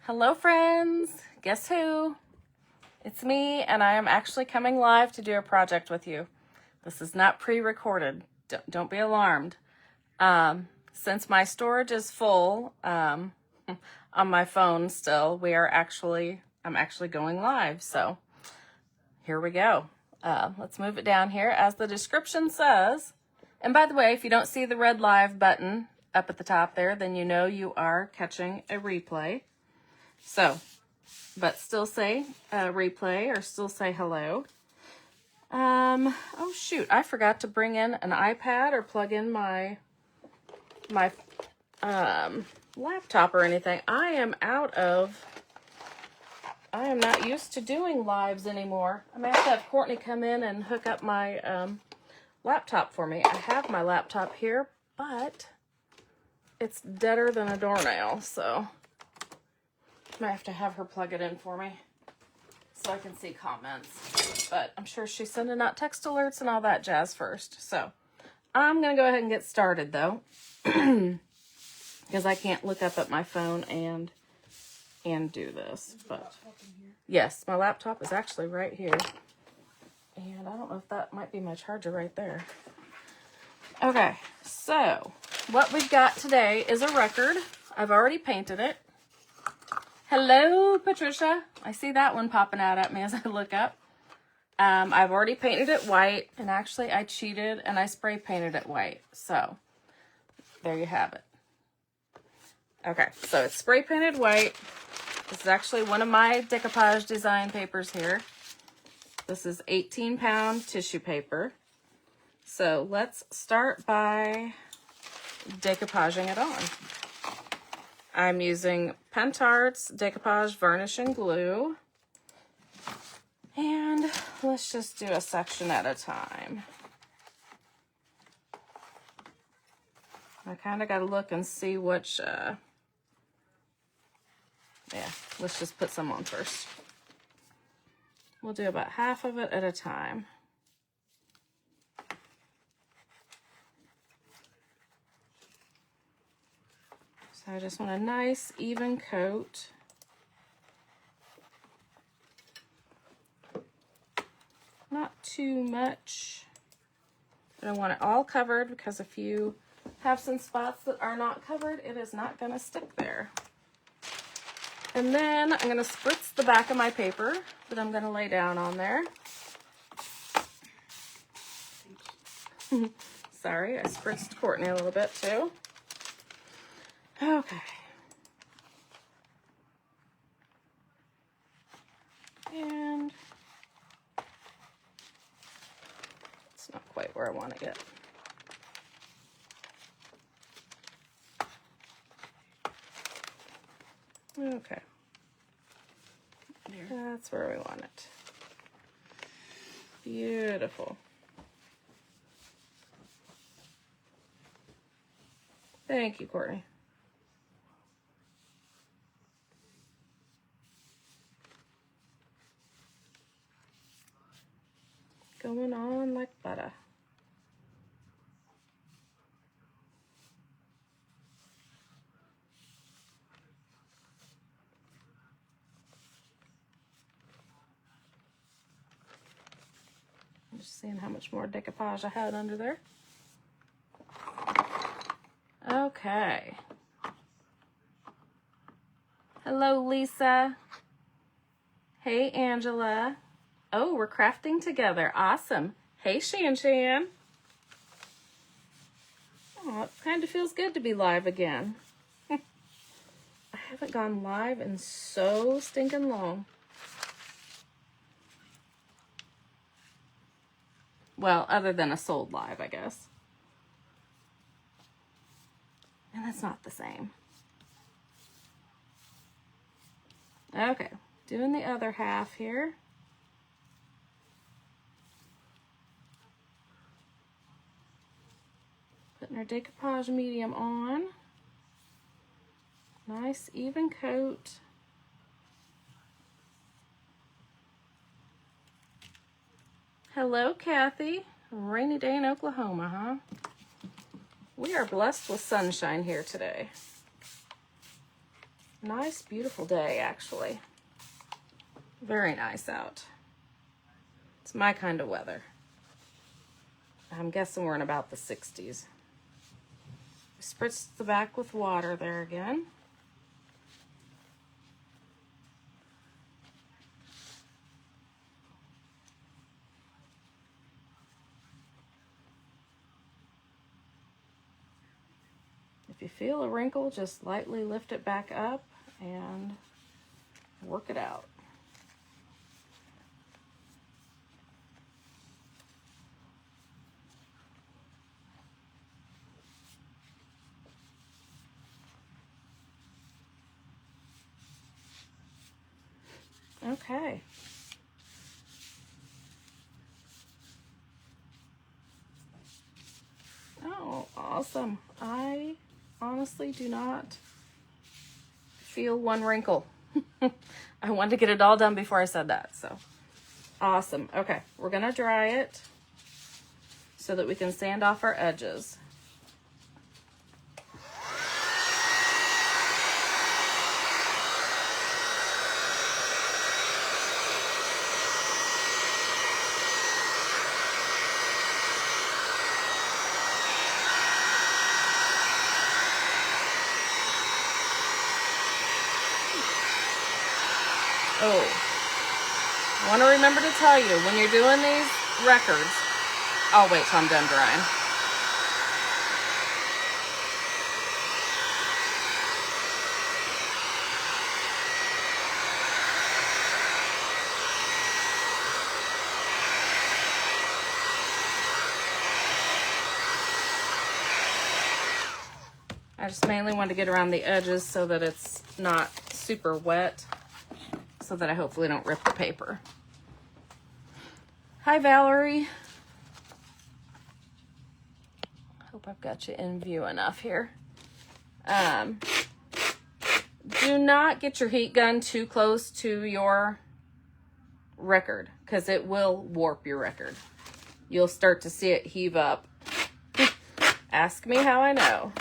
Hello friends, guess who? It's me, and I am actually coming live to do a project with you. This is not pre-recorded. Don't be alarmed. Since my storage is full on my phone still, I'm actually going live. So here we go. Let's move it down here. As the description says, and by the way, if you don't see the red live button up at the top there, then you know you are catching a replay. So, but still say replay or still say hello. Oh shoot, I forgot to bring in an iPad or plug in my laptop or anything. I am not used to doing lives anymore. I may have to have Courtney come in and hook up my laptop for me. I have my laptop here, but it's deader than a doornail, so I might have to have her plug it in for me so I can see comments. But I'm sure she's sending out text alerts and all that jazz first. So I'm going to go ahead and get started, though, because I can't look up at my phone and do this. But yes, my laptop is actually right here. And I don't know if that might be my charger right there. Okay, so what we've got today is a record. I've already painted it. Hello, Patricia. I see that one popping out at me as I look up. I've already painted it white, and actually I cheated and I spray painted it white. So there you have it. Okay, so it's spray painted white. This is actually one of my decoupage design papers here. This is 18-pound tissue paper. So let's start by decoupaging it on. I'm using Pentart's Decoupage Varnish and Glue. And let's just do a section at a time. I kind of got to look and see which, yeah, let's just put some on first. We'll do about half of it at a time. So I just want a nice, even coat. Not too much. But I want it all covered because if you have some spots that are not covered, it is not going to stick there. And then I'm going to spritz the back of my paper that I'm going to lay down on there. Sorry, I spritzed Courtney a little bit too. Okay. And it's not quite where I want to get. Okay. That's where we want it. Beautiful. Thank you, Courtney. Going on like butter. I'm just seeing how much more decoupage I had under there. Okay. Hello, Lisa. Hey, Angela. Oh, we're crafting together. Awesome. Hey, Shan Shan. Oh, it kind of feels good to be live again. I haven't gone live in so stinking long. Well, other than a sold live, I guess. And that's not the same. Okay, doing the other half here. Putting our decoupage medium on. Nice even coat. Hello, Kathy. Rainy day in Oklahoma, huh? We are blessed with sunshine here today. Nice, beautiful day, actually. Very nice out. It's my kind of weather. I'm guessing we're in about the 60s. Spritz the back with water there again. If you feel a wrinkle, just lightly lift it back up and work it out. Okay. Oh, awesome. I honestly do not feel one wrinkle. I wanted to get it all done before I said that, so awesome. Okay, we're gonna dry it so that we can sand off our edges. Oh, I want to remember to tell you, when you're doing these records, I'll wait till I'm done drying. I just mainly want to get around the edges so that it's not super wet, so that I hopefully don't rip the paper. Hi, Valerie. Hope I've got you in view enough here. Do not get your heat gun too close to your record, because it will warp your record. You'll start to see it heave up. Ask me how I know.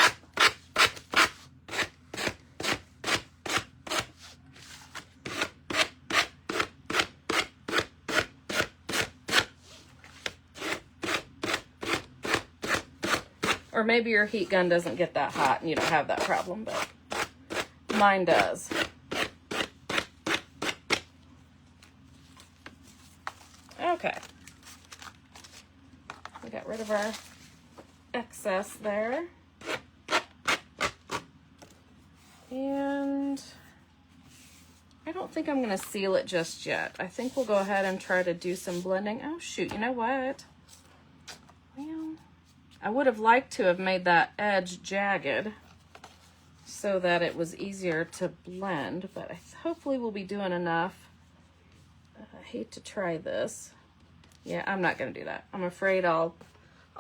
Or maybe your heat gun doesn't get that hot and you don't have that problem, but mine does. Okay. We got rid of our excess there. And I don't think I'm going to seal it just yet. I think we'll go ahead and try to do some blending. Oh, shoot. You know what? Well, I would have liked to have made that edge jagged so that it was easier to blend, but hopefully we'll be doing enough. I hate to try this. Yeah, I'm not going to do that. I'm afraid I'll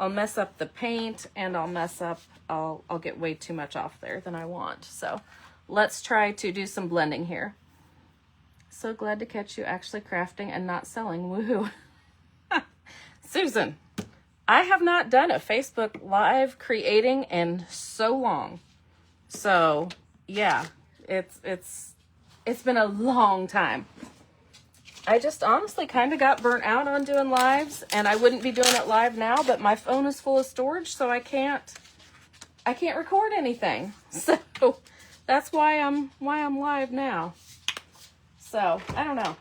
mess up the paint, and I'll get way too much off there than I want. So let's try to do some blending here. So glad to catch you actually crafting and not selling. Woohoo. Susan, I have not done a Facebook Live creating in so long. So yeah, it's been a long time. I just honestly kind of got burnt out on doing lives, and I wouldn't be doing it live now, but my phone is full of storage, so I can't record anything. So that's why I'm live now. So I don't know.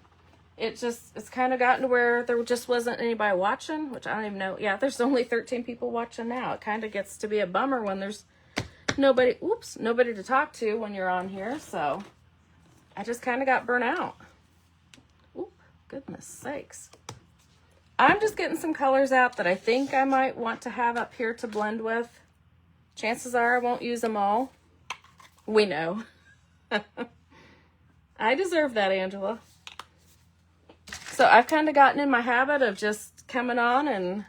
It's kind of gotten to where there just wasn't anybody watching, which I don't even know. Yeah, there's only 13 people watching now. It kind of gets to be a bummer when there's nobody to talk to when you're on here. So I just kind of got burnt out. Oop, goodness sakes. I'm just getting some colors out that I think I might want to have up here to blend with. Chances are I won't use them all. We know. I deserve that, Angela. So I've kind of gotten in my habit of just coming on and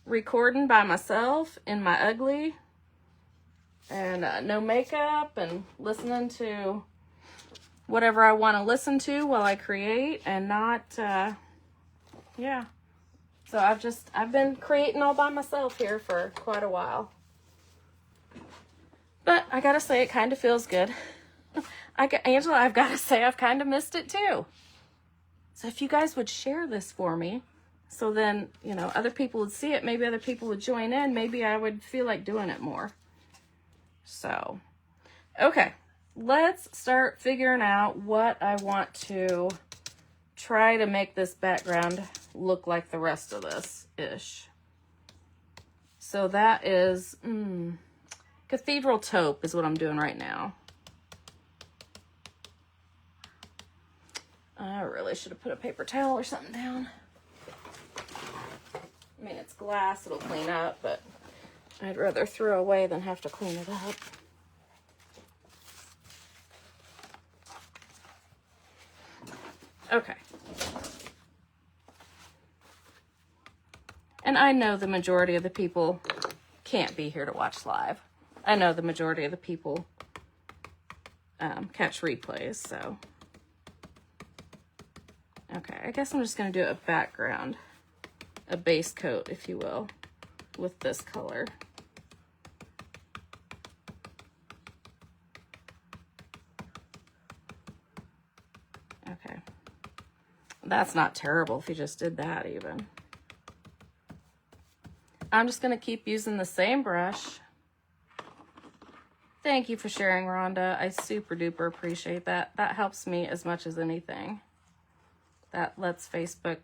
recording by myself in my ugly and no makeup, and listening to whatever I want to listen to while I create, and not, yeah. So I've been creating all by myself here for quite a while. But I gotta say, it kind of feels good. Angela, I've got to say, I've kind of missed it too. So if you guys would share this for me, so then, you know, other people would see it, maybe other people would join in, maybe I would feel like doing it more. So, okay, let's start figuring out what I want to try to make this background look like the rest of this-ish. So that is, cathedral taupe is what I'm doing right now. I really should have put a paper towel or something down. I mean, it's glass, it'll clean up, but I'd rather throw away than have to clean it up. Okay. And I know the majority of the people can't be here to watch live. I know the majority of the people catch replays, so. Okay, I guess I'm just going to do a background, a base coat, if you will, with this color. Okay. That's not terrible if you just did that even. I'm just going to keep using the same brush. Thank you for sharing, Rhonda. I super duper appreciate that. That helps me as much as anything. That lets Facebook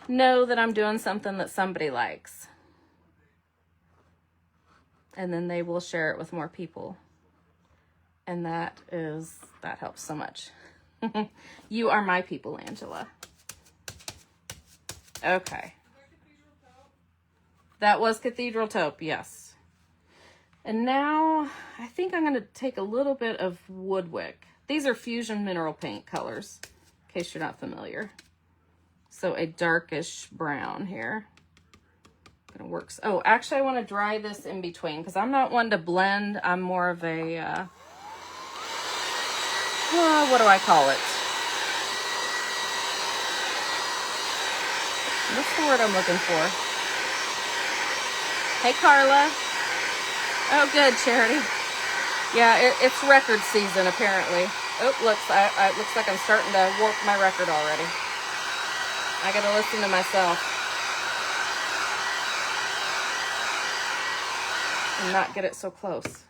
know that I'm doing something that somebody likes. And then they will share it with more people. And that helps so much. You are my people, Angela. Okay. That was cathedral taupe, yes. And now I think I'm going to take a little bit of Woodwick. These are fusion mineral paint colors, in case you're not familiar. So a darkish brown here. Gonna work. Oh, actually I want to dry this in between because I'm not one to blend. I'm more of a, what do I call it? What's the word I'm looking for? Hey, Carla. Oh, good, Charity. Yeah, it's record season, apparently. Oh, it looks like I'm starting to warp my record already. I gotta listen to myself. And not get it so close.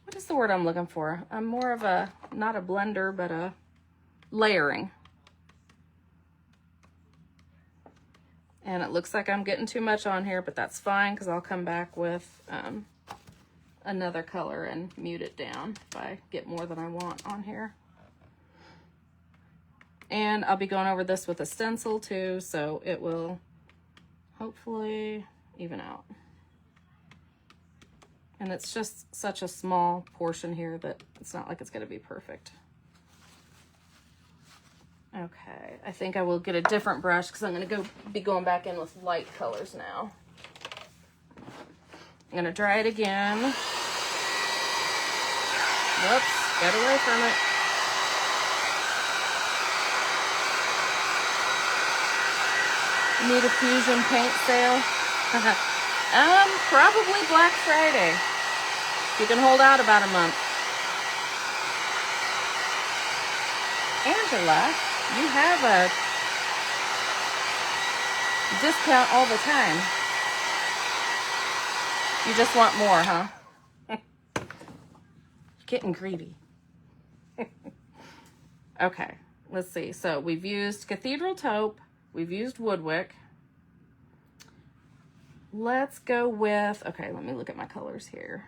What is the word I'm looking for? I'm more of a, not a blender, but a layering. And it looks like I'm getting too much on here, but that's fine because I'll come back with another color and mute it down if I get more than I want on here. And I'll be going over this with a stencil too, so it will hopefully even out. And it's just such a small portion here that it's not like it's going to be perfect. Okay, I think I will get a different brush because I'm going to be going back in with light colors now. I'm going to dry it again. Whoops, get away from it. Need a fusion paint sale? Probably Black Friday. You can hold out about a month. Angela, you have a discount all the time. You just want more, huh? Getting greedy. Okay, let's see. So we've used cathedral taupe. We've used Woodwick. Let's go with, okay, let me look at my colors here.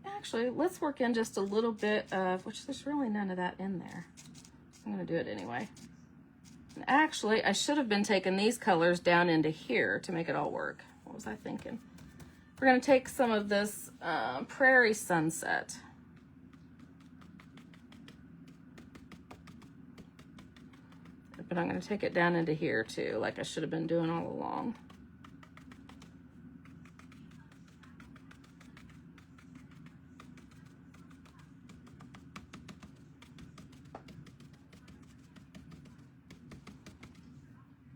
Actually, let's work in just a little bit of, which there's really none of that in there. I'm going to do it anyway. And actually, I should have been taking these colors down into here to make it all work. What was I thinking? We're going to take some of this Prairie Sunset. But I'm going to take it down into here too, like I should have been doing all along.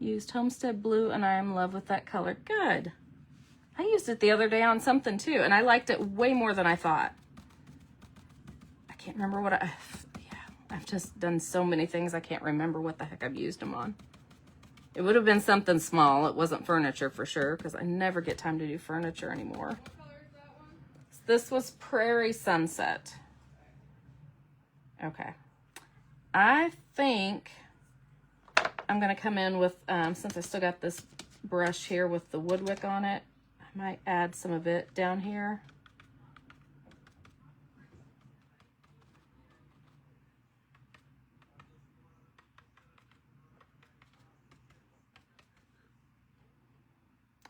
Used Homestead Blue, and I am in love with that color. Good. I used it the other day on something too, and I liked it way more than I thought. I can't remember what I've just done so many things, I can't remember what the heck I've used them on. It would have been something small. It wasn't furniture for sure, because I never get time to do furniture anymore. What color is that one? This was Prairie Sunset. Okay. I think I'm going to come in with, since I still got this brush here with the wood wick on it, I might add some of it down here.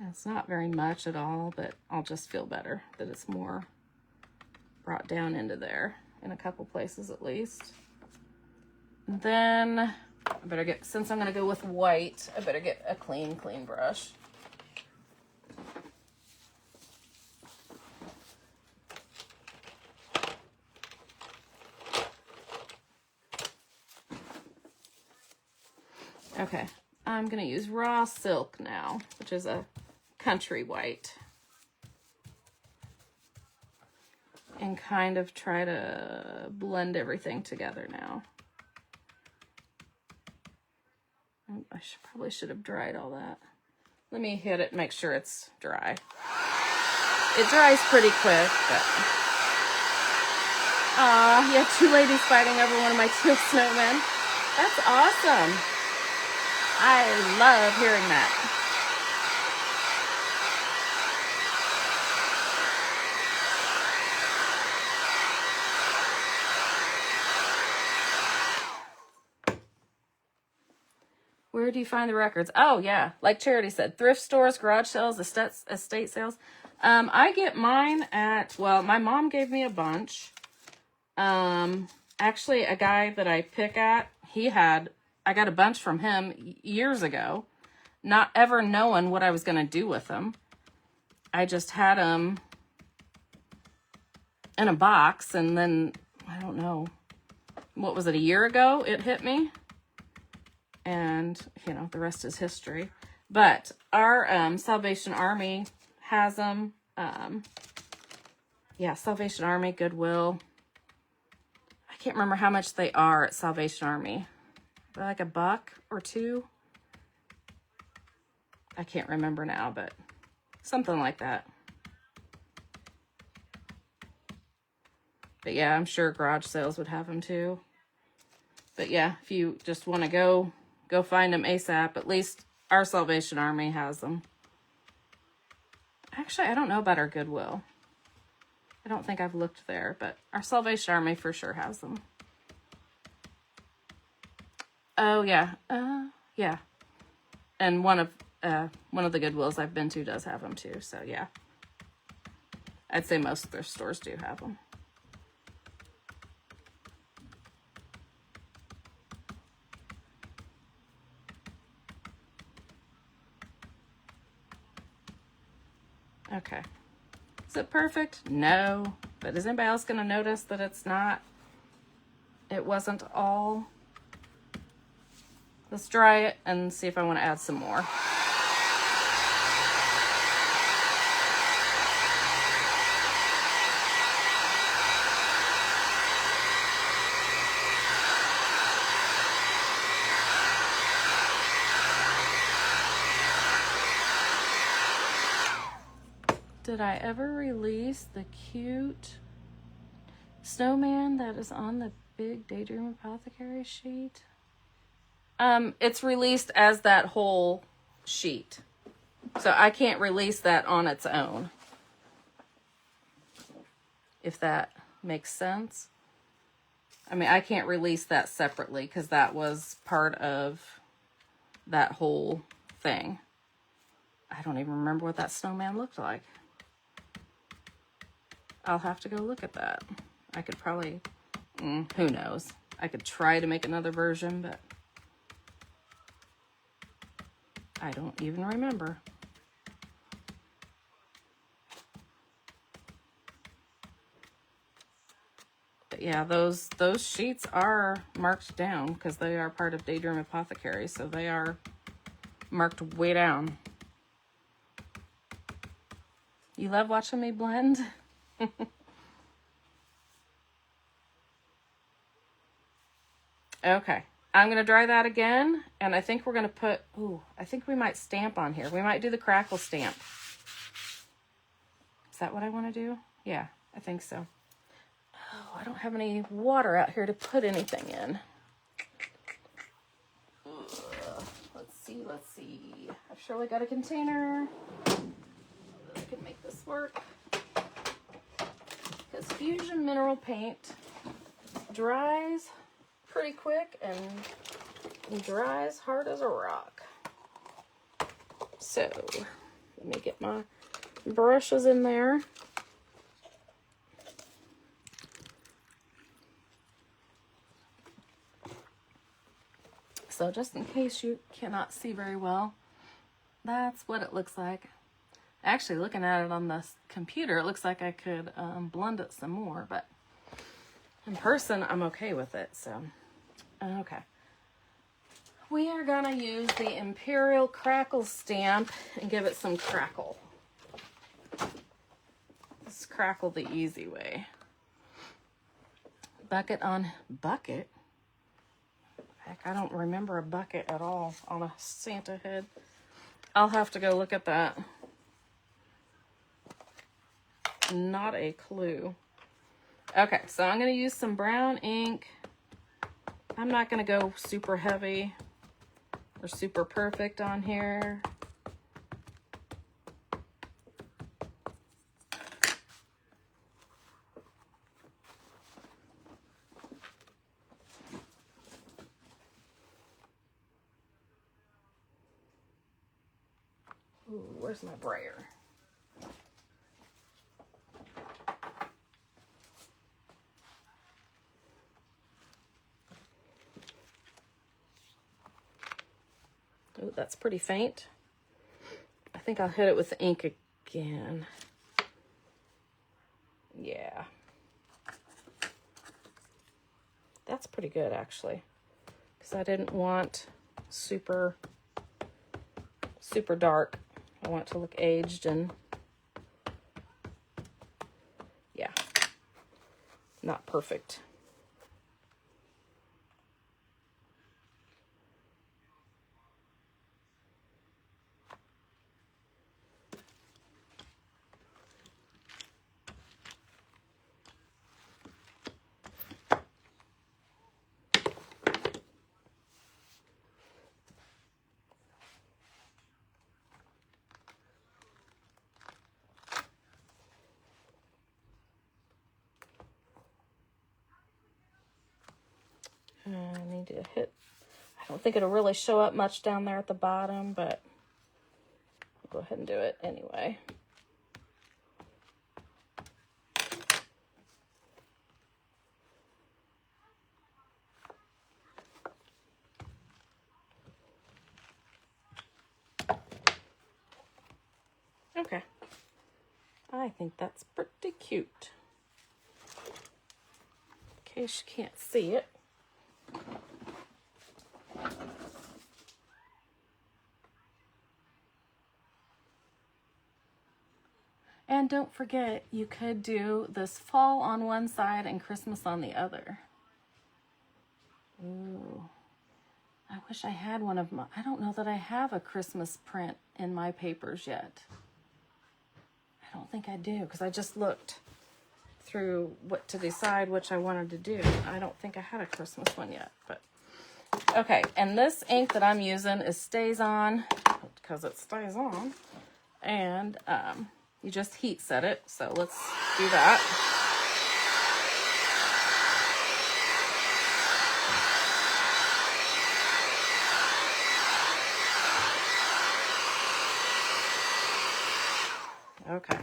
It's not very much at all, but I'll just feel better that it's more brought down into there in a couple places at least. And then I better get, since I'm going to go with white, I better get a clean brush. Okay, I'm going to use Raw Silk now, which is a country white. And kind of try to blend everything together now. I probably should have dried all that. Let me hit it and make sure it's dry. It dries pretty quick, but... Aw, yeah, two ladies fighting over one of my teal snowmen. That's awesome. I love hearing that. Where do you find the records? Oh, yeah. Like Charity said, thrift stores, garage sales, estate sales. I get mine at, well, my mom gave me a bunch. Actually, a guy that I pick at, I got a bunch from him years ago, not ever knowing what I was going to do with them. I just had them in a box, and then, I don't know, what was it, a year ago it hit me? And, you know, the rest is history. But our Salvation Army has them. Yeah, Salvation Army, Goodwill. I can't remember how much they are at Salvation Army. They're like $1 or $2. I can't remember now, but something like that. But yeah, I'm sure garage sales would have them too. But yeah, if you just want to go find them ASAP. At least our Salvation Army has them. Actually, I don't know about our Goodwill. I don't think I've looked there, but our Salvation Army for sure has them. Oh, yeah. Yeah. And one of the Goodwills I've been to does have them too, so yeah. I'd say most of their stores do have them. Okay. Is it perfect? No. But is anybody else going to notice that it wasn't all? Let's dry it and see if I want to add some more. Did I ever release the cute snowman that is on the big Daydream Apothecary sheet? It's released as that whole sheet. So I can't release that on its own. If that makes sense. I mean, I can't release that separately because that was part of that whole thing. I don't even remember what that snowman looked like. I'll have to go look at that. I could probably, who knows? I could try to make another version, but I don't even remember. But yeah, those sheets are marked down because they are part of Daydream Apothecary, so they are marked way down. You love watching me blend? Okay, I'm going to dry that again, and I think we're going to put, I think we might stamp on here. We might do the crackle stamp. Is that what I want to do? Yeah, I think so. Oh, I don't have any water out here to put anything in. Let's see. I've surely got a container. I can make this work. Because Fusion Mineral Paint dries pretty quick and dries hard as a rock. So, let me get my brushes in there. So just in case you cannot see very well, that's what it looks like. Actually, looking at it on the computer, it looks like I could blend it some more, but in person, I'm okay with it, so, okay. We are gonna use the Imperial Crackle stamp and give it some crackle. Let's crackle the easy way. Bucket on bucket. Heck, I don't remember a bucket at all on a Santa head. I'll have to go look at that. Not a clue. Okay, so I'm going to use some brown ink. I'm not going to go super heavy or super perfect on here. Ooh, where's my brayer? Ooh, that's pretty faint. I think I'll hit it with the ink again. Yeah. That's pretty good, actually. Because I didn't want super dark. I want it to look aged and yeah, not perfect. I need to hit, I don't think it'll really show up much down there at the bottom, but I'll go ahead and do it anyway. Okay. I think that's pretty cute. In case you can't see it. And don't forget, you could do this fall on one side and Christmas on the other. Ooh. I wish I had one of my, I don't know that I have a Christmas print in my papers yet. I don't think I do, because I just looked through what to decide which I wanted to do. I don't think I had a Christmas one yet, but okay. And this ink that I'm using is Stays On, because it stays on, and you just heat set it. So let's do that. Okay.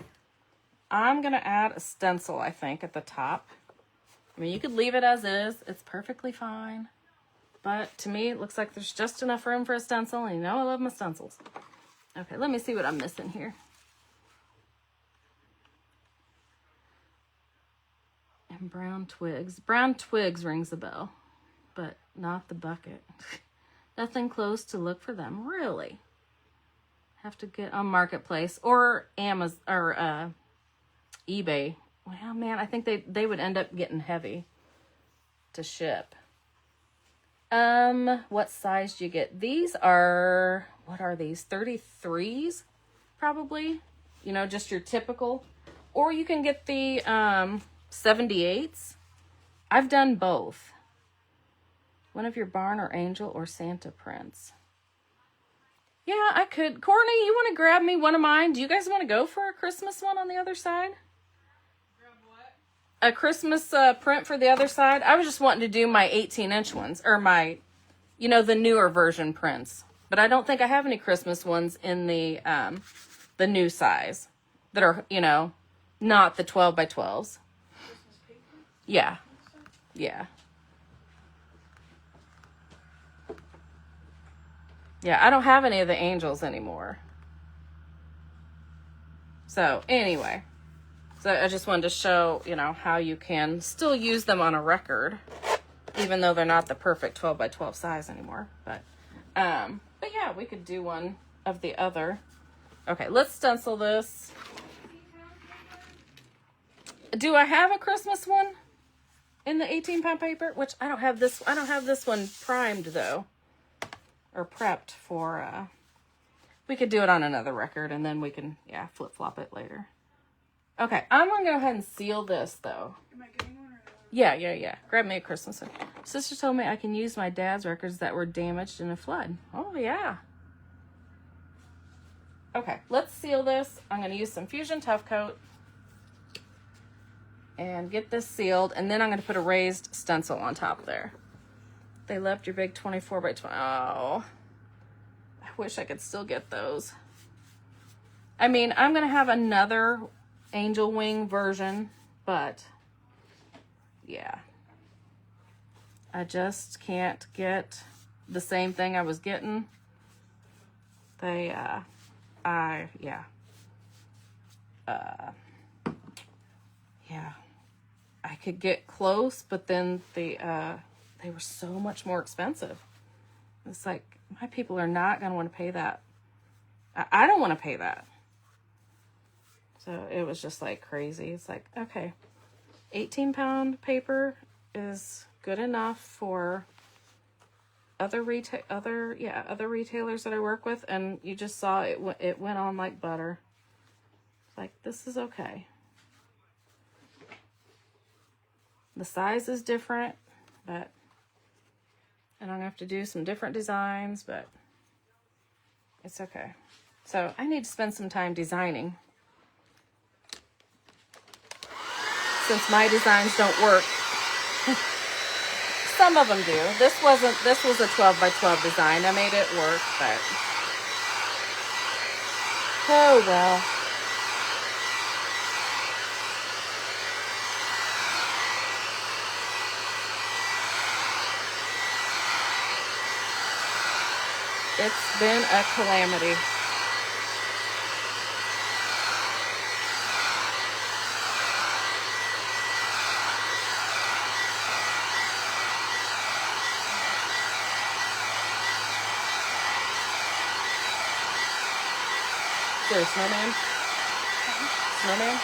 I'm going to add a stencil, I think, at the top. I mean, you could leave it as is. It's perfectly fine. But to me, it looks like there's just enough room for a stencil. And you know I love my stencils. Okay, let me see what I'm missing here. And brown twigs. Brown twigs rings a bell, but not the bucket. Nothing close to look for them, really. Have to get on Marketplace or Amazon or eBay. Well, man, I think they would end up getting heavy to ship. What size do you get? These are, what are these? 33s, probably. You know, just your typical. Or you can get the 78s. I've done both. One of your barn or angel or Santa prints. Yeah, I could. Courtney, you want to grab me one of mine? Do you guys want to go for a Christmas one on the other side? Grab what? A Christmas print for the other side? I was just wanting to do my 18-inch ones. Or my, you know, the newer version prints. But I don't think I have any Christmas ones in the new size. That are, you know, not the 12 by 12s. Yeah. Yeah. Yeah, I don't have any of the angels anymore. So, anyway. So, I just wanted to show, you know, how you can still use them on a record. Even though they're not the perfect 12 by 12 size anymore. But yeah, we could do one of the other. Okay, let's stencil this. Do I have a Christmas one in the 18-pound paper? Which I don't have this. I don't have this one primed though, or prepped for. We could do it on another record, and then we can flip flop it later. Okay, I'm gonna go ahead and seal this though. Am I getting one or not? Yeah. Grab me a Christmas one. Sister told me I can use my dad's records that were damaged in a flood. Oh yeah. Okay, let's seal this. I'm gonna use some Fusion Tough Coat. And get this sealed, and then I'm going to put a raised stencil on top there. They left your big 24 by 20. Oh, I wish I could still get those. I mean, I'm going to have another angel wing version, but yeah. I just can't get the same thing I was getting. Yeah. I could get close, but then they were so much more expensive. It's like, my people are not going to want to pay that. I don't want to pay that. So it was just like crazy. It's like, okay, 18-pound paper is good enough for other retailers that I work with, and you just saw it went on like butter. It's like, this is okay. The size is different, and I'm going to have to do some different designs, but it's okay. So I need to spend some time designing. Since my designs don't work. Some of them do. This was a 12 by 12 design. I made it work, but oh well. It's been a calamity. Is there a snowman? Snowman?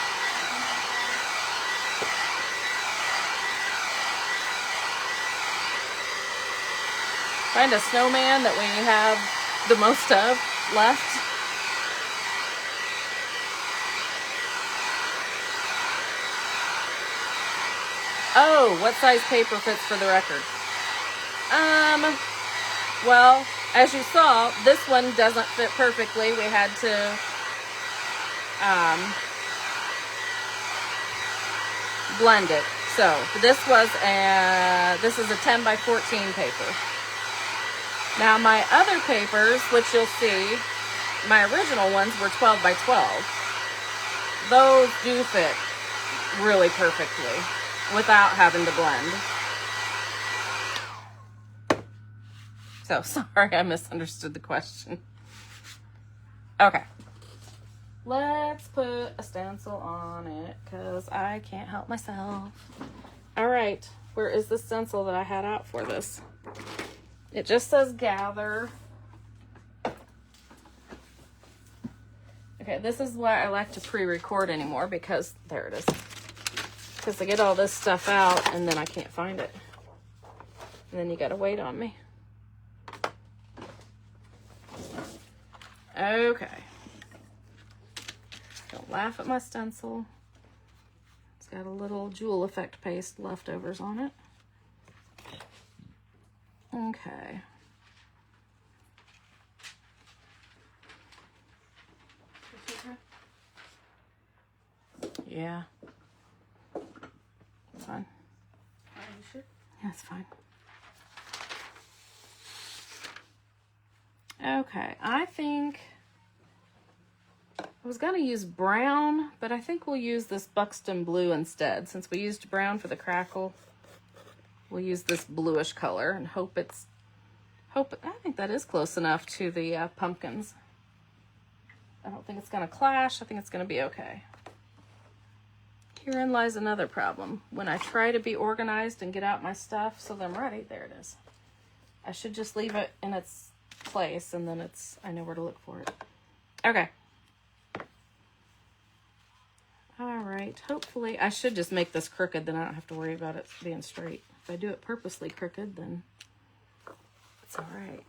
Find a snowman that we have the most of left. Oh, what size paper fits for the record? Well, as you saw, this one doesn't fit perfectly. We had to blend it. So this is a 10 by 14 paper. Now my other papers, which you'll see, my original ones were 12 by 12. Those do fit really perfectly without having to blend. So sorry, I misunderstood the question. Okay. Let's put a stencil on it because I can't help myself. All right. Where is the stencil that I had out for this? It just says gather. Okay, this is why I like to pre-record anymore, because there it is. Because I get all this stuff out and then I can't find it. And then you gotta wait on me. Okay. Don't laugh at my stencil. It's got a little jewel effect paste leftovers on it. Okay. Yeah. It's fine. Are you sure? Yeah, it's fine. Okay, I think I was gonna use brown, but I think we'll use this Buxton blue instead. Since we used brown for the crackle, we'll use this bluish color and I think that is close enough to the pumpkins. I don't think it's gonna clash. I think it's gonna be okay. Herein lies another problem. When I try to be organized and get out my stuff so that I'm ready, there it is. I should just leave it in its place and then I know where to look for it. Okay. All right, hopefully, I should just make this crooked, then I don't have to worry about it being straight. If I do it purposely crooked, then it's all right.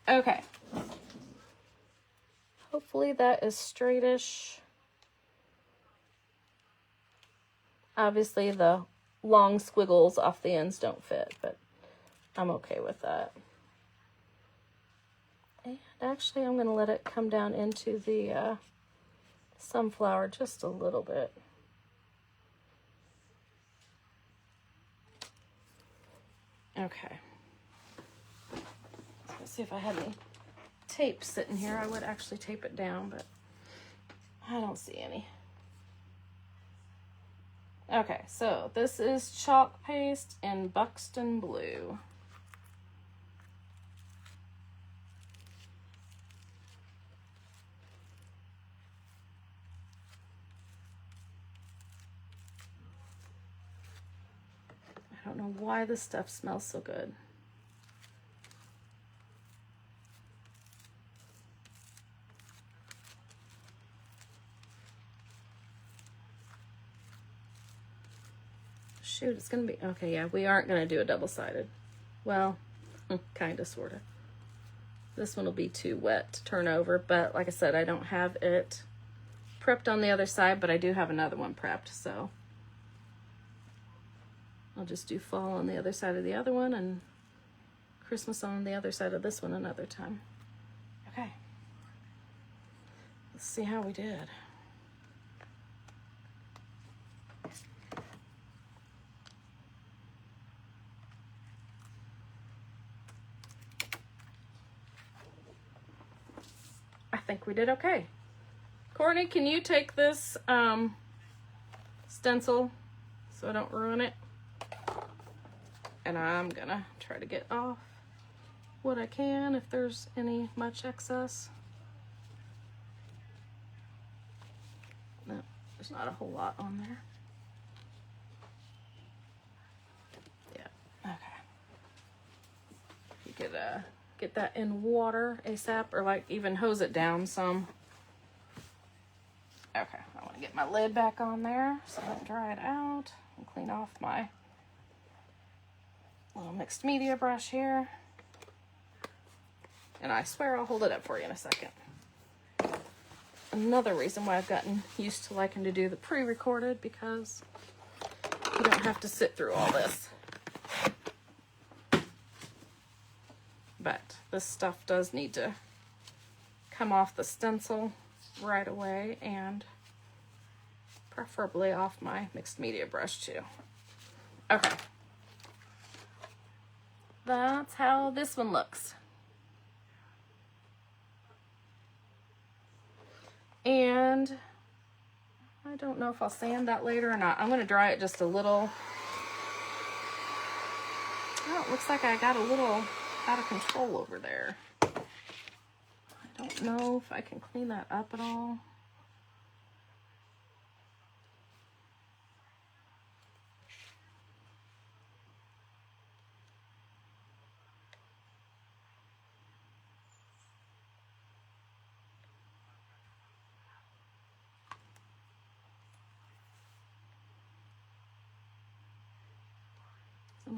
Okay. Hopefully that is straightish. Obviously the long squiggles off the ends don't fit, but I'm okay with that. And actually I'm gonna let it come down into the sunflower just a little bit. Okay. Let's see if I had any tape sitting here. I would actually tape it down, but I don't see any. Okay, so this is chalk paste in Buxton blue. I don't know why this stuff smells so good. Shoot, it's gonna be, okay, yeah, we aren't gonna do a double-sided. Well, kinda, sorta. This one will be too wet to turn over, but like I said, I don't have it prepped on the other side, but I do have another one prepped, so I'll just do fall on the other side of the other one and Christmas on the other side of this one another time. Okay. Let's see how we did. I think we did okay. Courtney, can you take this stencil so I don't ruin it? And I'm gonna try to get off what I can if there's any much excess. No, there's not a whole lot on there. Yeah, okay. You could get that in water ASAP, or like even hose it down some. Okay, I want to get my lid back on there so I don't dry it out and clean off my little mixed media brush here. And I swear I'll hold it up for you in a second. Another reason why I've gotten used to liking to do the pre-recorded, because you don't have to sit through all this. But this stuff does need to come off the stencil right away, and preferably off my mixed media brush too. Okay. That's how this one looks. And I don't know if I'll sand that later or not. I'm going to dry it just a little. Oh, it looks like I got a little out of control over there. I don't know if I can clean that up at all.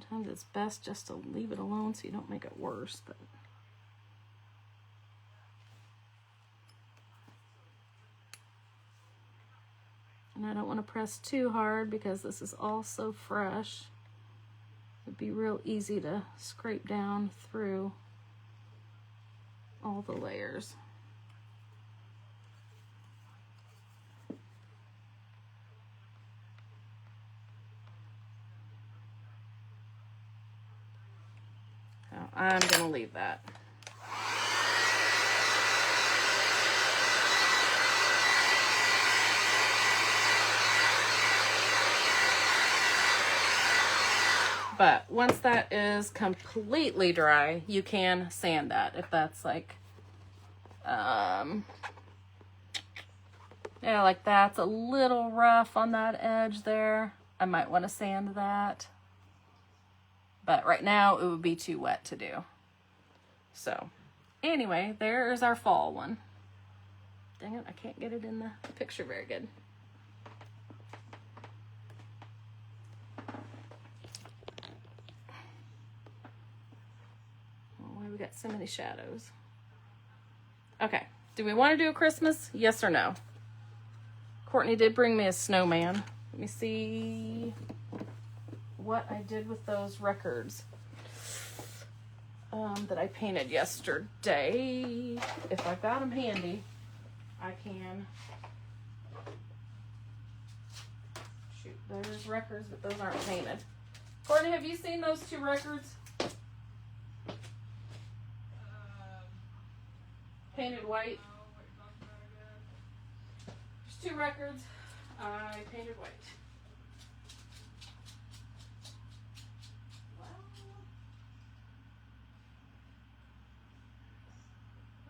Sometimes it's best just to leave it alone so you don't make it worse, but and I don't want to press too hard because this is all so fresh. It'd be real easy to scrape down through all the layers. So I'm going to leave that. But once that is completely dry, you can sand that if that's like, yeah, like that's a little rough on that edge there. I might want to sand that. But right now it would be too wet to do. So anyway, there's our fall one. Dang it, I can't get it in the picture very good. Why we got so many shadows? Okay, do we want to do a Christmas? Yes or no? Courtney did bring me a snowman. Let me see what I did with those records that I painted yesterday. If I've got them handy, I can. Shoot, there's records, but those aren't painted. Courtney, have you seen those two records? Painted white. There's two records. I painted white.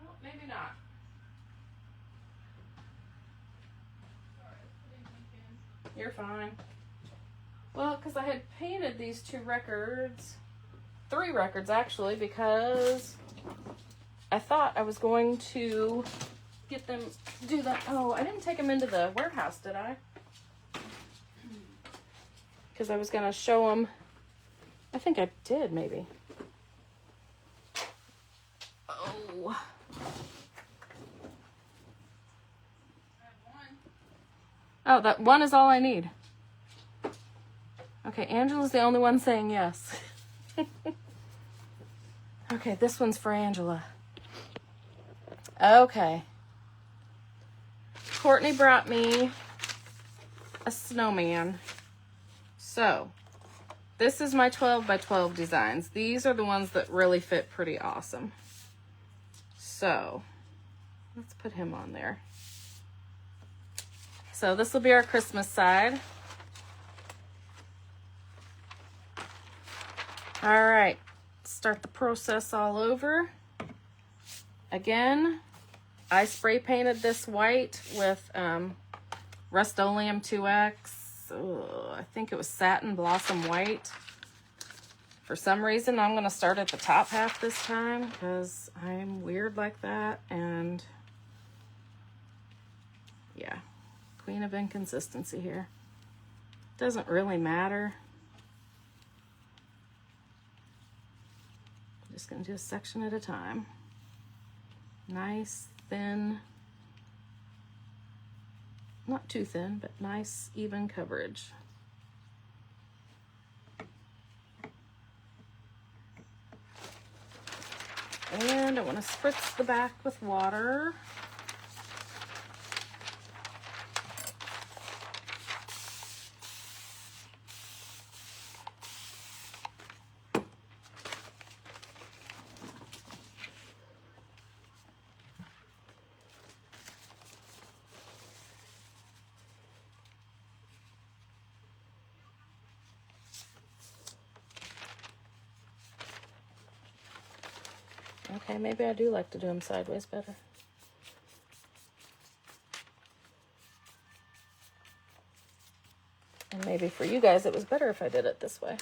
Well, maybe not. You're fine. Well, because I had painted these two records, 3 records actually, because I thought I was going to get them, do that. Oh, I didn't take them into the warehouse, did I? Because I was going to show them. I think I did, maybe. Oh. Oh, that one is all I need. Okay, Angela's the only one saying yes. Okay, this one's for Angela. Okay. Courtney brought me a snowman. So, this is my 12 by 12 designs. These are the ones that really fit pretty awesome. So, let's put him on there. So this will be our Christmas side. All right, start the process all over. Again, I spray painted this white with Rust-Oleum 2X. I think it was Satin Blossom White. For some reason, I'm gonna start at the top half this time because I'm weird like that, and yeah. Queen of inconsistency here. Doesn't really matter. I'm just going to do a section at a time. Nice, thin. Not too thin, but nice, even coverage. And I want to spritz the back with water. Okay, maybe I do like to do them sideways better. And maybe for you guys it was better if I did it this way.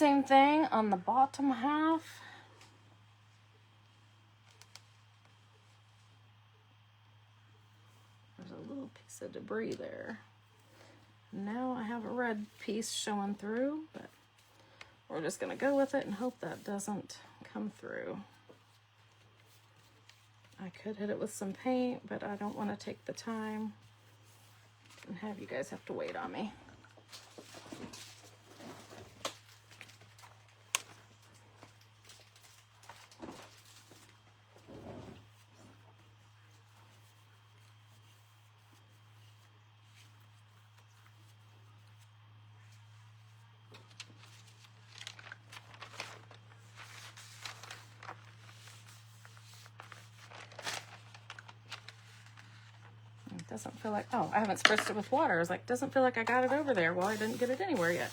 same thing on the bottom half. There's a little piece of debris there. Now I have a red piece showing through, but we're just gonna go with it and hope that doesn't come through. I could hit it with some paint, but I don't want to take the time and have you guys have to wait on me. Doesn't feel like, oh, I haven't spritzed it with water. I was like, doesn't feel like I got it over there. Well, I didn't get it anywhere yet.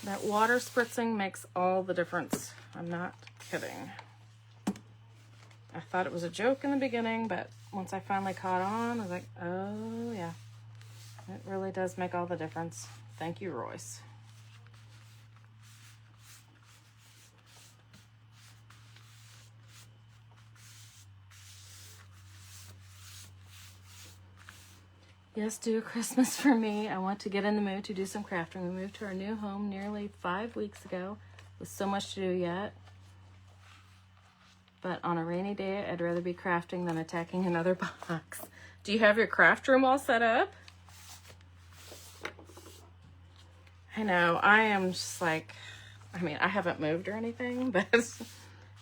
That water spritzing makes all the difference. I'm not kidding. I thought it was a joke in the beginning, but once I finally caught on, I was like, oh yeah, it really does make all the difference. Thank you, Royce. Yes, do a Christmas for me. I want to get in the mood to do some crafting. We moved to our new home nearly 5 weeks ago with so much to do yet. But on a rainy day, I'd rather be crafting than attacking another box. Do you have your craft room all set up? I know, I am just like, I mean, I haven't moved or anything, but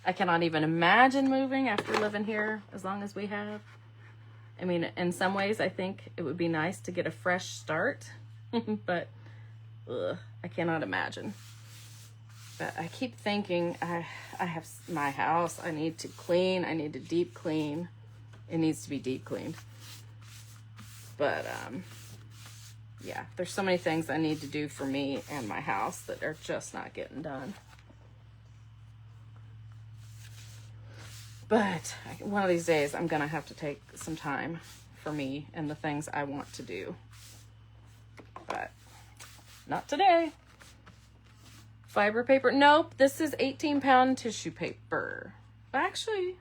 I cannot even imagine moving after living here as long as we have. I mean, in some ways, I think it would be nice to get a fresh start, but I cannot imagine. But I keep thinking, I have my house, I need to clean, I need to deep clean. It needs to be deep cleaned. But, yeah, there's so many things I need to do for me and my house that are just not getting done. But one of these days, I'm going to have to take some time for me and the things I want to do. But not today. Fiber paper. Nope, this is 18-pound tissue paper. Actually,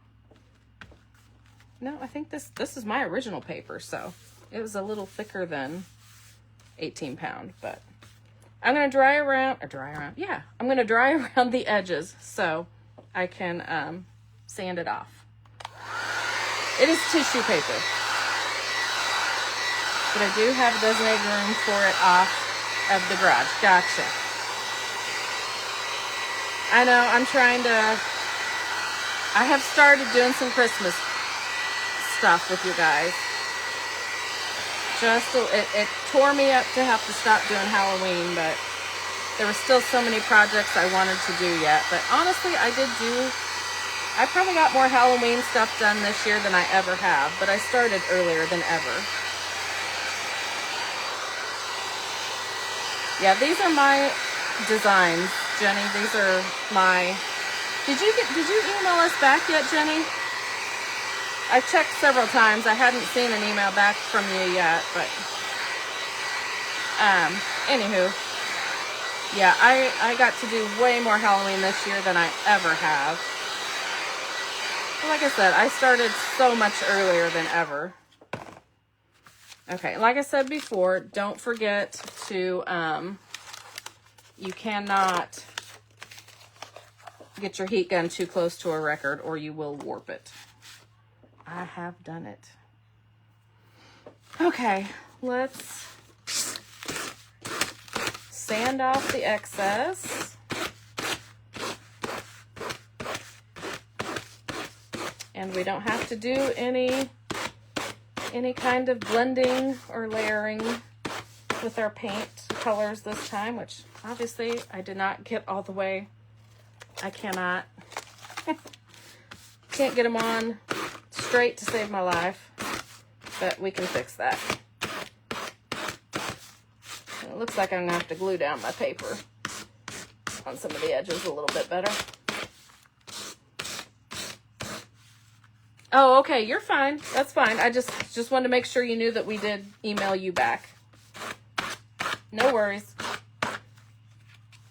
no, I think this is my original paper, so it was a little thicker than 18-pound. But I'm going to dry around. Yeah, I'm going to dry around the edges so I can sand it off. It is tissue paper, but I do have a designated room for it off of the garage. Gotcha. I know, I have started doing some Christmas stuff with you guys. It tore me up to have to stop doing Halloween, but there were still so many projects I wanted to do yet. But honestly, I probably got more Halloween stuff done this year than I ever have, but I started earlier than ever. Yeah, these are my designs, Jenny. These are my... Did you email us back yet, Jenny? I checked several times. I hadn't seen an email back from you yet, but anywho, yeah, I got to do way more Halloween this year than I ever have. But like I said, I started so much earlier than ever. Okay, like I said before, don't forget to you cannot get your heat gun too close to a record or you will warp it. I have done it. Okay, let's sand off the excess. And we don't have to do any kind of blending or layering with our paint colors this time, which obviously I did not get all the way. I can't get them on straight to save my life, but we can fix that. And it looks like I'm gonna have to glue down my paper on some of the edges a little bit better. Oh, okay, you're fine. That's fine. I just wanted to make sure you knew that we did email you back. No worries.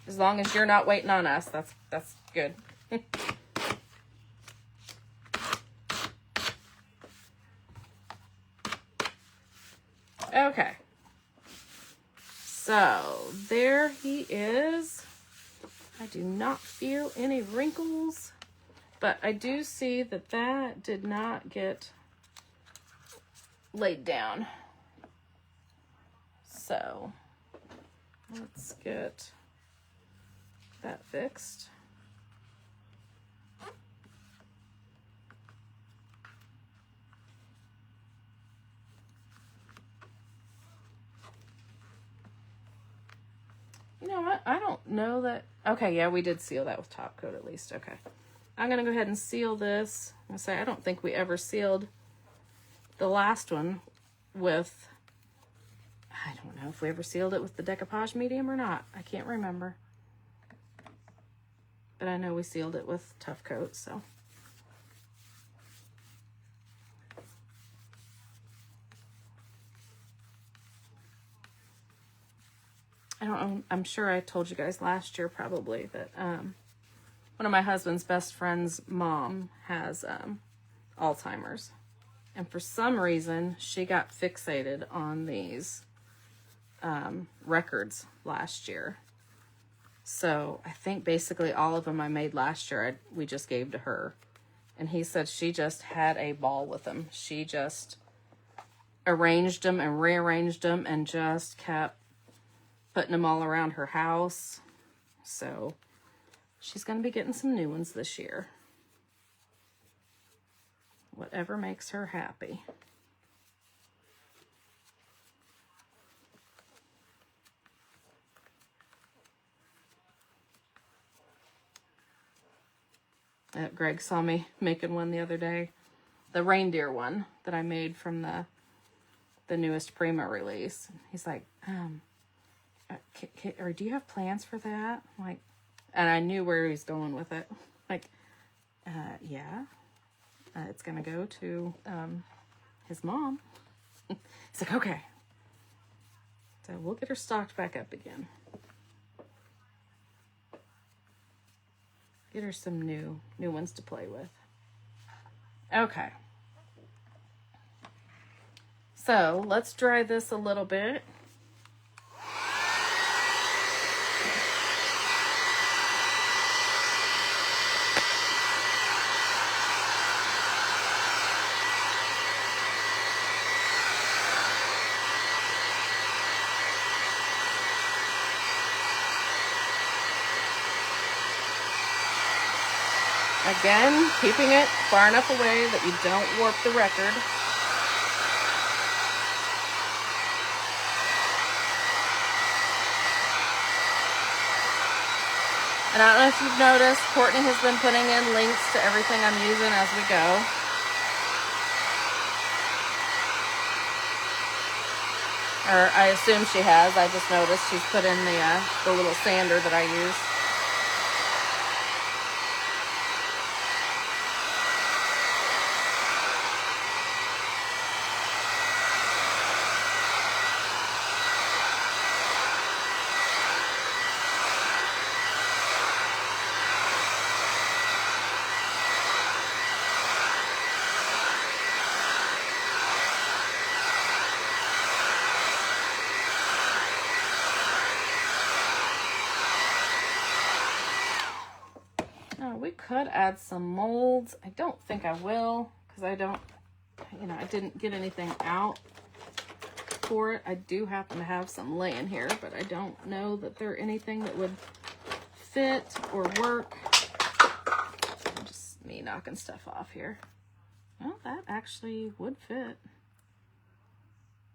As long as you're not waiting on us, that's good. Okay. So, there he is. I do not feel any wrinkles, but I do see that that did not get laid down. So, let's get that fixed. You know what? I don't know that. Okay, yeah, we did seal that with top coat at least. Okay. I'm going to go ahead and seal this. I'm going to say I don't think we ever sealed the last one with, I don't know if we ever sealed it with the decoupage medium or not. I can't remember. But I know we sealed it with tough coat, so. I don't know, I'm sure I told you guys last year probably that one of my husband's best friend's mom has Alzheimer's. And for some reason, she got fixated on these records last year. So I think basically all of them I made last year, we just gave to her. And he said she just had a ball with them. She just arranged them and rearranged them and just kept putting them all around her house. So she's going to be getting some new ones this year. Whatever makes her happy. Greg saw me making one the other day. The reindeer one that I made from the newest Prima release. He's like, or do you have plans for that? Like, and I knew where he was going with it. Like, yeah. It's going to go to his mom. He's like, okay. So we'll get her stocked back up again. Get her some new ones to play with. Okay. So let's dry this a little bit. Again, keeping it far enough away that you don't warp the record. And I don't know if you've noticed, Courtney has been putting in links to everything I'm using as we go. Or I assume she has. I just noticed she's put in the little sander that I use. We could add some molds. I don't think I will because I didn't get anything out for it. I do happen to have some laying here, but I don't know that they're anything that would fit or work. Just me knocking stuff off here. Well, that actually would fit.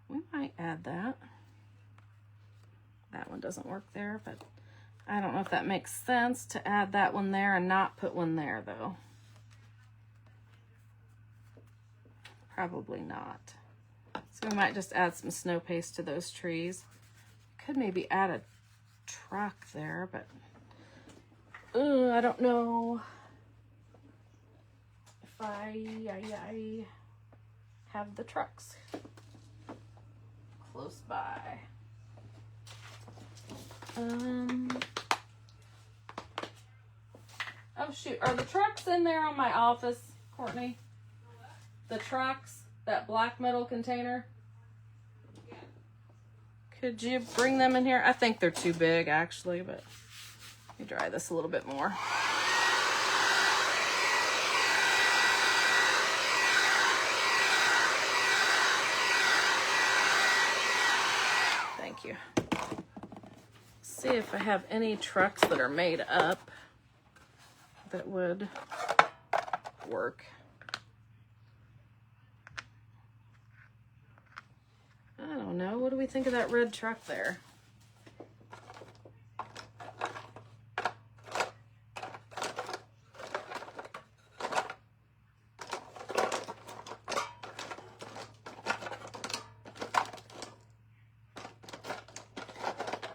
We might add that. That one doesn't work there, but I don't know if that makes sense to add that one there and not put one there, though. Probably not. So we might just add some snow paste to those trees. Could maybe add a truck there, but I don't know if I have the trucks close by. Oh shoot, are the trucks in there on my office, Courtney? The trucks, that black metal container? Yeah. Could you bring them in here? I think they're too big actually, but let me dry this a little bit more. Thank you. See if I have any trucks that are made up that would work. I don't know. What do we think of that red truck there?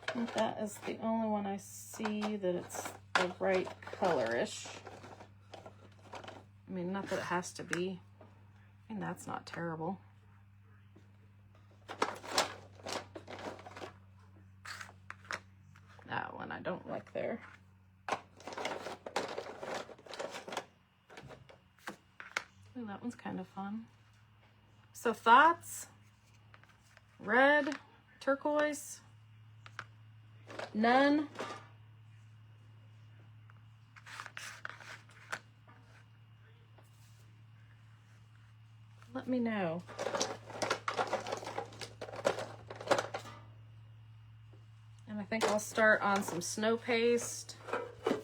I think that is the only one I see that it's the right colorish. I mean, not that it has to be. I mean, that's not terrible. That one I don't like there. Ooh, that one's kind of fun. So thoughts? Red, turquoise, none. Let me know. And I think I'll start on some snow paste. Let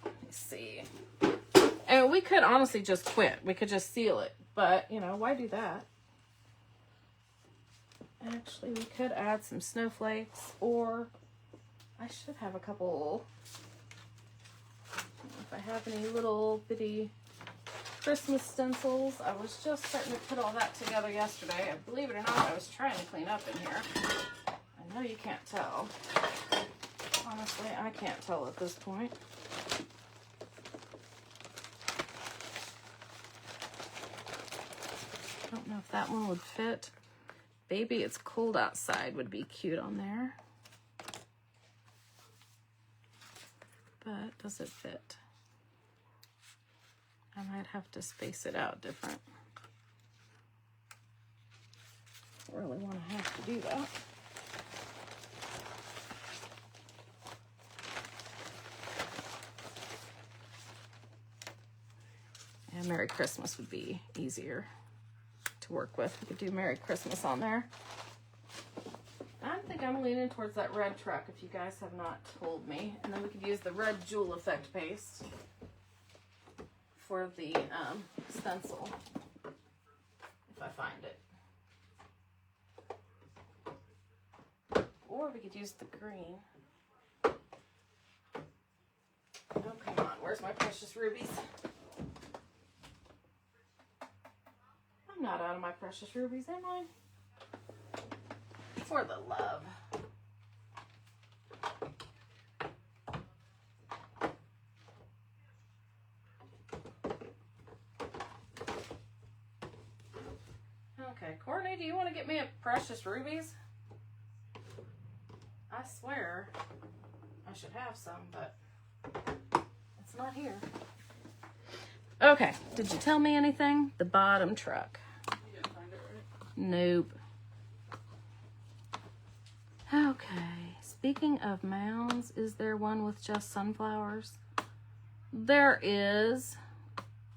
me see. And we could honestly just quit. We could just seal it. But, you know, why do that? Actually, we could add some snowflakes, or I should have a couple, if I have any little bitty Christmas stencils. I was just starting to put all that together yesterday. And believe it or not, I was trying to clean up in here. I know you can't tell. Honestly, I can't tell at this point. I don't know if that one would fit. Baby, it's cold outside would be cute on there. But does it fit? I might have to space it out different. I really want to have to do that. And Merry Christmas would be easier to work with. We could do Merry Christmas on there. I think I'm leaning towards that red truck if you guys have not told me. And then we could use the red jewel effect paste for the stencil if I find it. Or we could use the green. Oh, come on. Where's my precious rubies? I'm not out of my precious rubies, am I? For the love. Okay, Courtney, do you want to get me a precious rubies? I swear I should have some, but it's not here. Okay, did you tell me anything? The bottom truck. You didn't find it, right? Nope. Okay, speaking of mounds, is there one with just sunflowers? There is.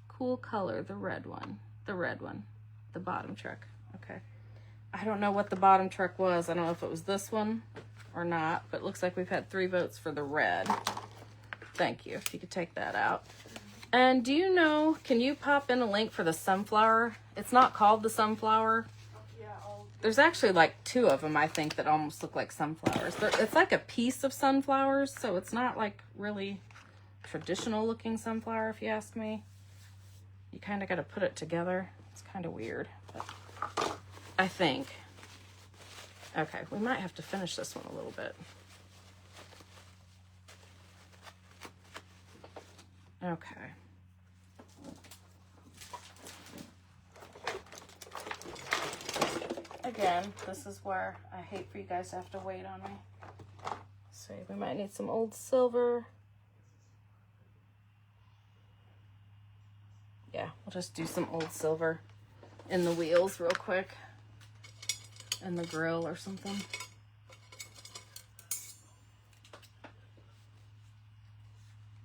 Cool color, the red one. The red one. The bottom truck. Okay. I don't know what the bottom truck was. I don't know if it was this one or not, but it looks like we've had 3 votes for the red. Thank you, if you could take that out. And do you know, can you pop in a link for the sunflower? It's not called the sunflower. Yeah, There's actually like 2 of them, I think, that almost look like sunflowers. It's like a piece of sunflowers, so it's not like really traditional looking sunflower, if you ask me. You kind of got to put it together. It's kind of weird, but I think. Okay, we might have to finish this one a little bit. Okay. Again, this is where I hate for you guys to have to wait on me. So we might need some old silver. Yeah, we'll just do some old silver in the wheels real quick. And the grill or something.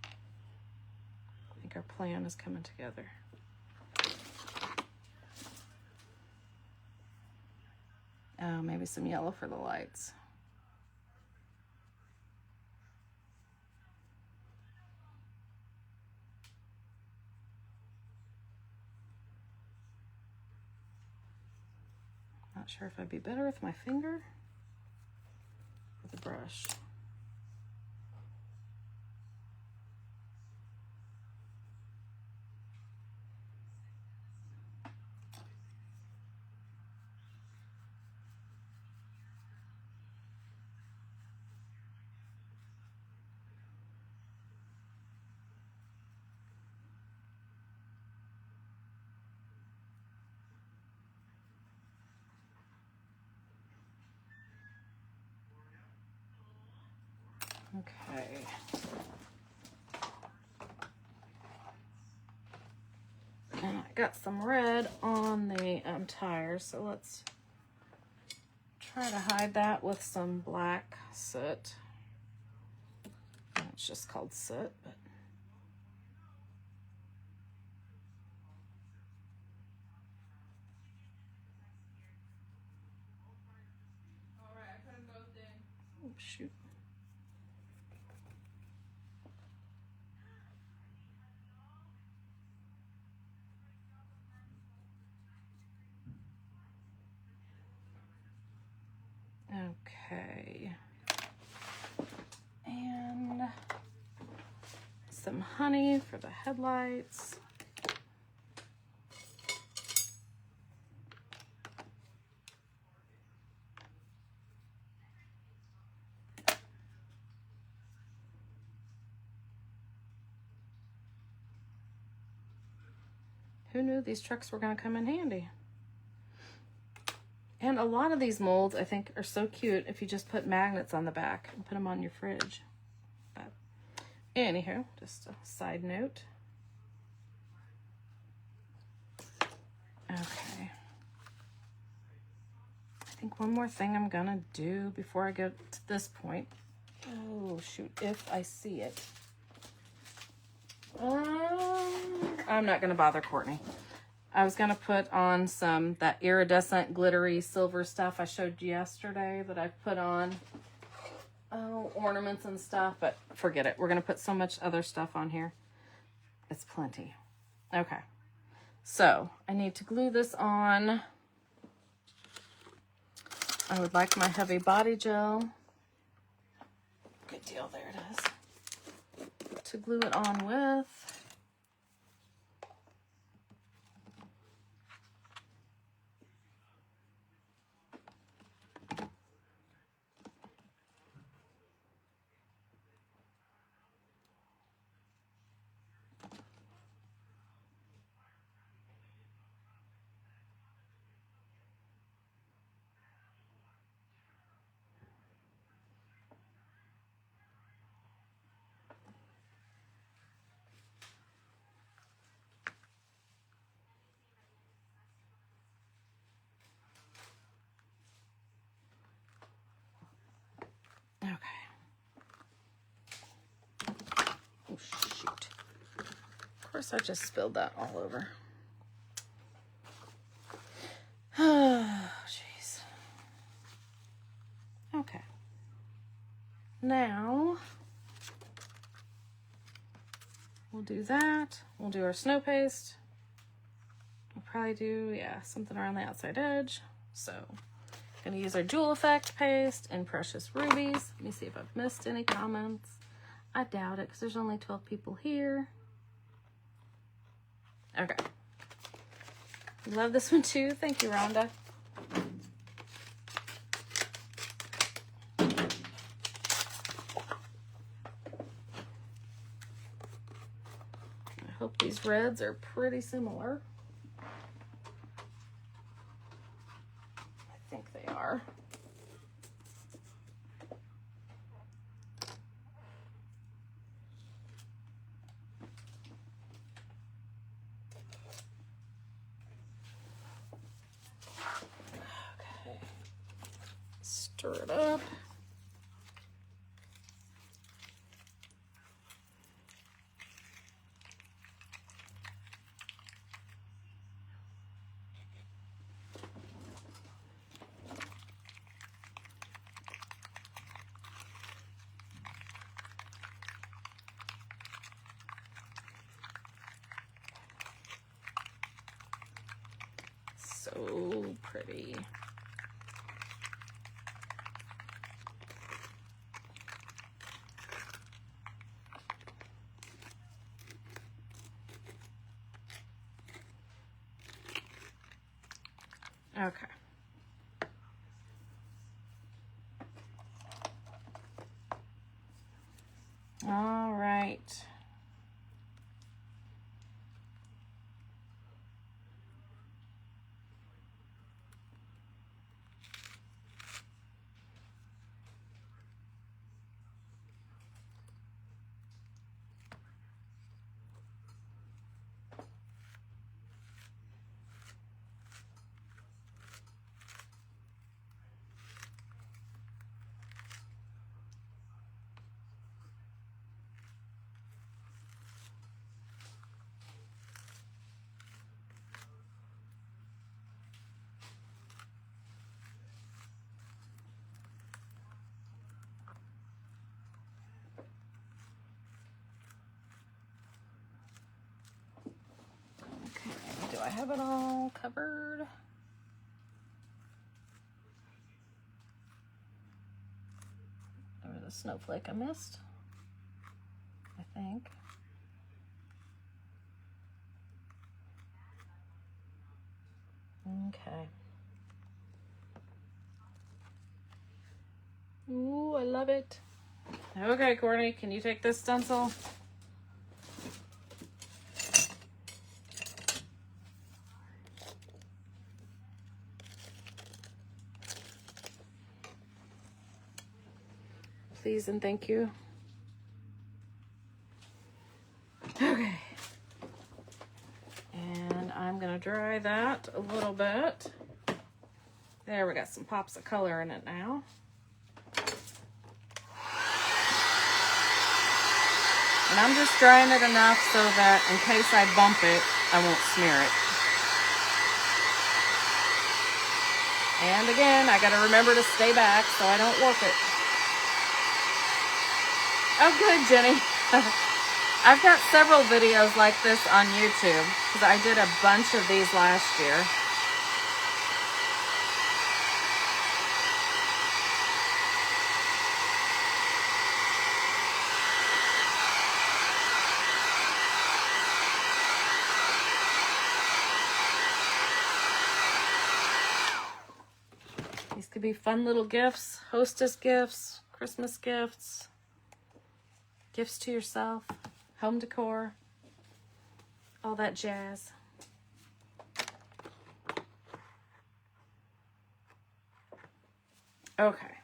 I think our plan is coming together. Oh, maybe some yellow for the lights. Not sure if I'd be better with my finger or the brush. Okay. And I got some red on the tires, so let's try to hide that with some black soot. It's just called soot, but Alright, I put them both in. oh, shoot. Okay. And some honey for the headlights. Who knew these trucks were going to come in handy? And a lot of these molds, I think, are so cute if you just put magnets on the back and put them on your fridge. But anywho, just a side note. Okay. I think one more thing I'm going to do before I get to this point. Oh, shoot, if I see it. I'm not going to bother Courtney. I was going to put on that iridescent glittery silver stuff I showed you yesterday that I put on ornaments and stuff, but forget it. We're going to put so much other stuff on here. It's plenty. Okay. So I need to glue this on. I would like my heavy body gel. Good deal. There it is. To glue it on with. Okay. Oh, shoot. Of course, I just spilled that all over. Oh, jeez. Okay. Now, we'll do that. We'll do our snow paste. We'll probably do, yeah, something around the outside edge. So, gonna use our Jewel Effect paste and Precious Rubies. Let me see if I've missed any comments. I doubt it because there's only 12 people here. Okay. Love this one too. Thank you, Rhonda. I hope these reds are pretty similar. I think they are. stir it up. So pretty. Okay. All right. Do I have it all covered? There was a snowflake I missed, I think. Okay. Ooh, I love it. Okay, Courtney, can you take this stencil? Please and thank you. Okay. And I'm gonna dry that a little bit. There, we got some pops of color in it now. And I'm just drying it enough so that in case I bump it, I won't smear it. And again, I gotta remember to stay back so I don't warp it. Oh, good, Jenny. I've got several videos like this on YouTube because I did a bunch of these last year. These could be fun little gifts, hostess gifts, Christmas gifts, gifts to yourself, home decor, all that jazz. Okay.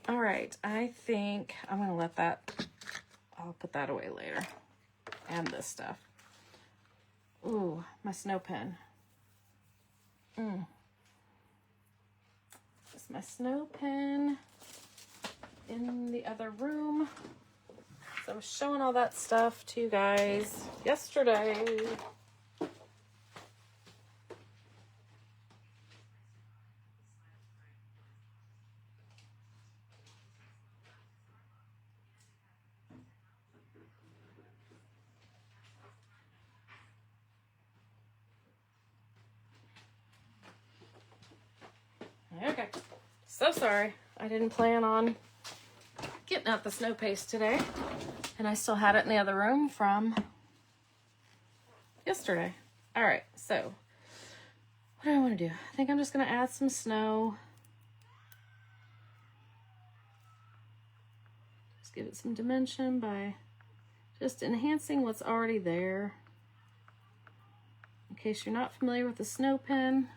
All right, I think I'm gonna let that, I'll put that away later. And this stuff. Ooh, my snow pen. This is my snow pen in the other room. So I was showing all that stuff to you guys yesterday. Okay, so sorry. I didn't plan on getting out the snow paste today. And I still had it in the other room from yesterday. All right, so what do I want to do? I think I'm just going to add some snow. Just give it some dimension by just enhancing what's already there. In case you're not familiar with the snow pen,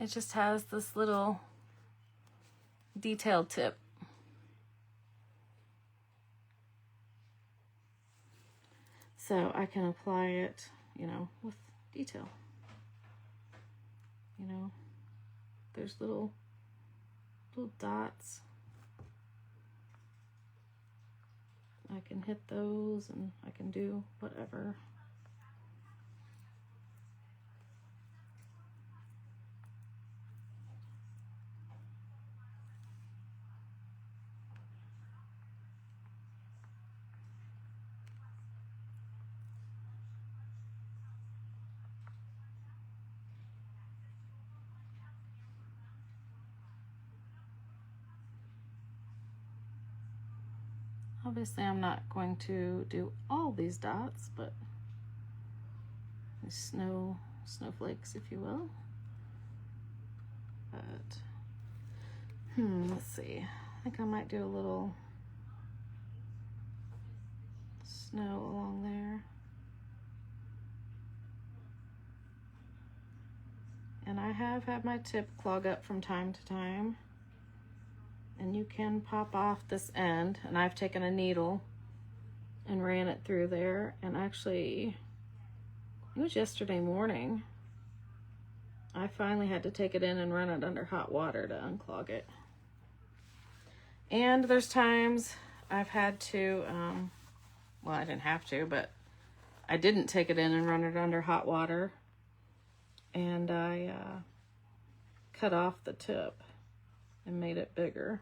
it just has this little detailed tip. So I can apply it, you know, with detail. You know, there's little dots. I can hit those and I can do whatever. Obviously, I'm not going to do all these dots, but these snowflakes, if you will. But, let's see. I think I might do a little snow along there. And I have had my tip clog up from time to time. And you can pop off this end, and I've taken a needle and ran it through there. And actually, it was yesterday morning, I finally had to take it in and run it under hot water to unclog it. And there's times I've had to, well, I didn't have to, but I didn't take it in and run it under hot water. And I cut off the tip and made it bigger,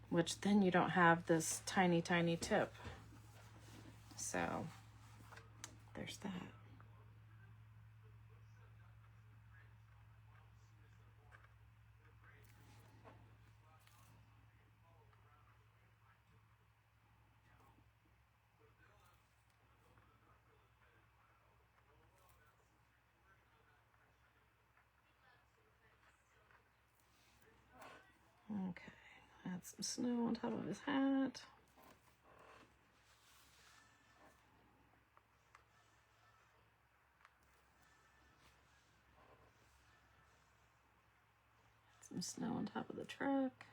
which then you don't have this tiny tip. So there's that. Okay, add some snow on top of his hat. Some snow on top of the truck.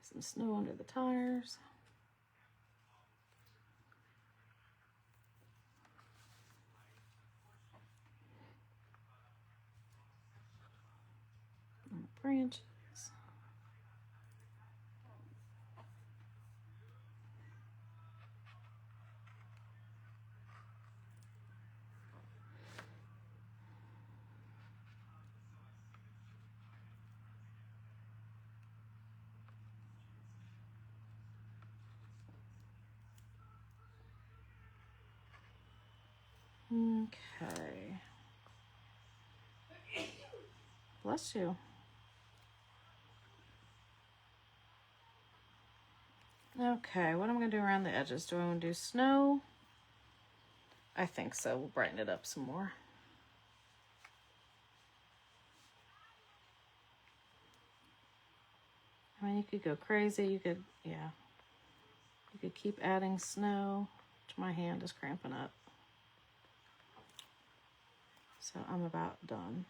Some snow under the tires. And the branches. Okay. Bless you. Okay, what am I going to do around the edges? Do I want to do snow? I think so. We'll brighten it up some more. I mean, you could go crazy. You could, yeah. You could keep adding snow, which my hand is cramping up. So I'm about done.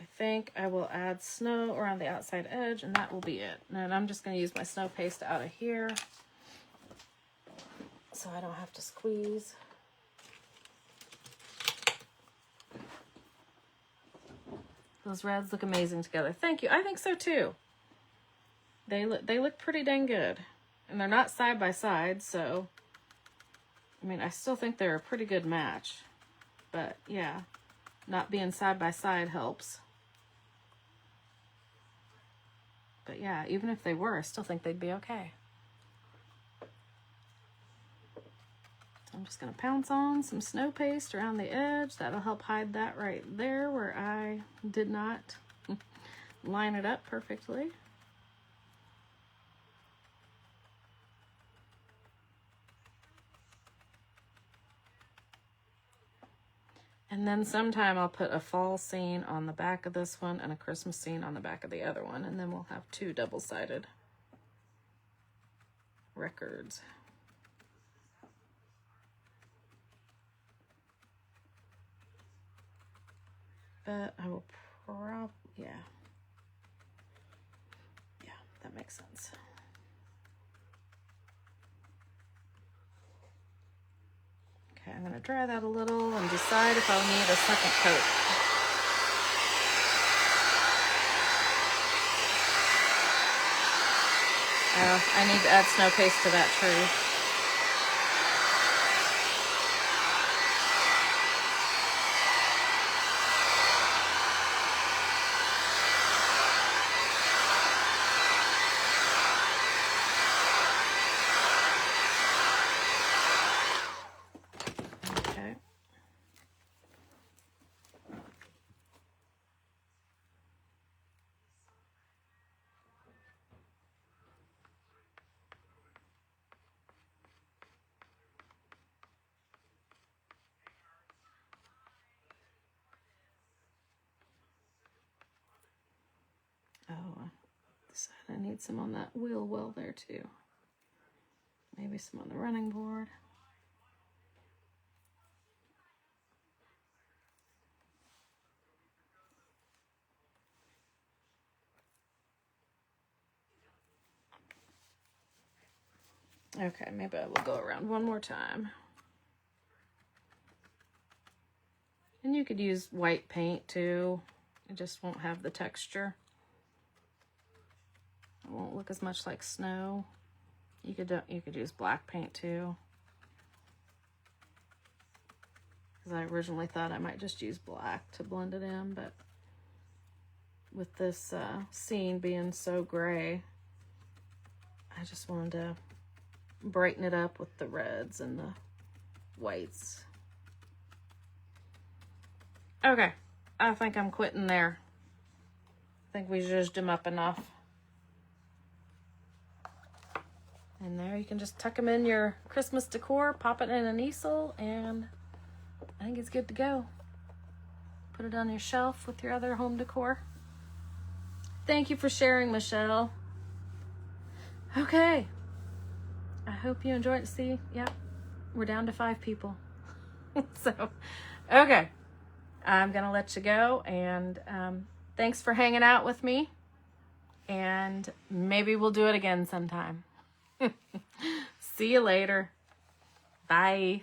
I think I will add snow around the outside edge, and that will be it. And I'm just going to use my snow paste out of here so I don't have to squeeze. Those reds look amazing together. Thank you. I think so too. They look pretty dang good. And they're not side by side, so I mean, I still think they're a pretty good match. But yeah, not being side by side helps. But yeah, even if they were, I still think they'd be okay. So I'm just going to pounce on some snow paste around the edge. That'll help hide that right there where I did not line it up perfectly. And then sometime I'll put a fall scene on the back of this one and a Christmas scene on the back of the other one. And then we'll have two double-sided records. But I will yeah. makes sense. Okay, I'm going to dry that a little and decide if I'll need a second coat. I need to add snow paste to that tree. Okay. Oh, I need some on that wheel well there too. Maybe some on the running board. Okay, maybe I will go around one more time. And you could use white paint too. It just won't have the texture. It won't look as much like snow. You could use black paint too. Because I originally thought I might just use black to blend it in, but with this scene being so gray, I just wanted to brighten it up with the reds and the whites. Okay, I think I'm quitting there. I think we zhuzhed him up enough. And there you can just tuck them in your Christmas decor, pop it in an easel, and I think it's good to go. Put it on your shelf with your other home decor. Thank you for sharing, Michelle. Okay. I hope you enjoyed it. See, yep, we're down to 5 people. So, okay. I'm going to let you go, and thanks for hanging out with me, and maybe we'll do it again sometime. See you later. Bye.